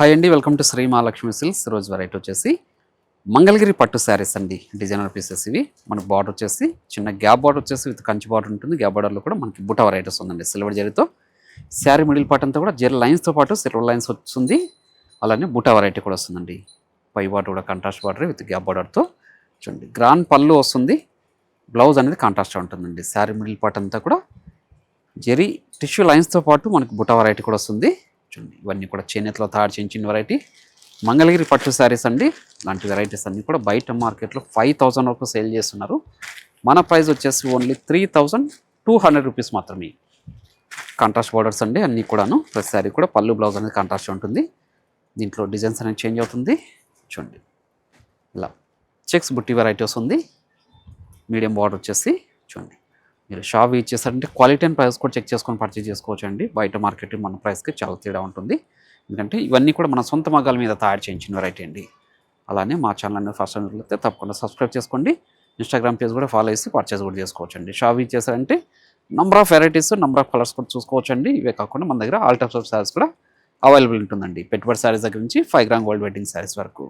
Hi అండి, welcome to Shri Mahalakshmi silks. రోజు variety వచ్చేసి మంగళగిరి పట్టు శారీస్ అండి. డిజైనర్ పీసెస్ ఇవి. మనకు బార్డర్ వచ్చేసి చిన్న గ్యాప్ బార్డర్ వచ్చేసి విత్ కంచి బార్డర్ ఉంటుంది. గ్యాప్ బార్డర్లో కూడా మనకి బుట్ట వెరైటీస్ ఉందండి సిల్వర్ జరీతో. శారీ మిడిల్ పార్ట్ అంతా కూడా జరీ లైన్స్తో పాటు సిల్వర్ లైన్స్ వస్తుంది. అలానే బుట్ట వెరైటీ కూడా వస్తుందండి. పై బార్డర్ కూడా కాంట్రాస్ట్ బార్డర్ విత్ గ్యాప్ బార్డర్తో చూడండి. గ్రాండ్ పళ్ళు వస్తుంది. బ్లౌజ్ అనేది కాంట్రాస్ట్ ఉంటుందండి. శారీ మిడిల్ పార్ట్ అంతా కూడా జరీ టిష్యూ లైన్స్తో పాటు మనకి బుట్ట వెరైటీ కూడా వస్తుంది. చూడండి, ఇవన్నీ కూడా చేనేతలో తయారు చేయించిన వెరైటీ మంగళగిరి పట్టు శారీస్ అండి. ఇలాంటి వెరైటీస్ అన్నీ కూడా బయట మార్కెట్లో 5,000 వరకు సేల్ చేస్తున్నారు. మన ప్రైస్ వచ్చేసి ఓన్లీ 3,200 రూపీస్ మాత్రమే. కాంట్రాస్ట్ బోర్డర్స్ అండి అన్నీ కూడాను. ప్రతి శారీ కూడా పళ్ళు బ్లౌజ్ అనేది కాంట్రాస్ట్ ఉంటుంది. దీంట్లో డిజైన్స్ అనేది చేంజ్ అవుతుంది. చూడండి, ఇలా చెక్స్ బుట్టి వెరైటీస్ ఉంది. మీడియం బార్డర్ వచ్చేసి చూడండి. మీరు షాప్ ఇచ్చేసారంటే క్వాలిటీ అండ్ ప్రైస్ కూడా చెక్ చేసుకొని పర్చేజ్ చేసుకోవచ్చు అండి. బయట మార్కెట్ మన ప్రైస్కి చాలా తేడా ఉంటుంది. ఎందుకంటే ఇవన్నీ కూడా మన సొంత మగ్గాల మీద తయారు చేయించిన వెరైటీ అండి. అలానే మా ఛానల్ ఫస్ట్ టైం వెళ్తే తప్పకుండా సబ్స్క్రైబ్ చేసుకోండి. ఇన్స్టాగ్రామ్ పేజ్ కూడా ఫాలో చేసి పర్చేజ్ కూడా చేసుకోవచ్చు అండి. షాప్ ఇచ్చేసారంటే number of varieties, number of colours కూడా చూసుకోవచ్చు అండి. ఇవే కాకుండా మన దగ్గర ఆల్ టైప్స్ ఆఫ్ శారీస్ కూడా అవైలబుల్ ఉంటుందండి. పెట్టుబడి శారీస్ దగ్గర నుంచి 5 గ్రామ్ గోల్డ్ వెడ్డింగ్ శారీస్ వరకు.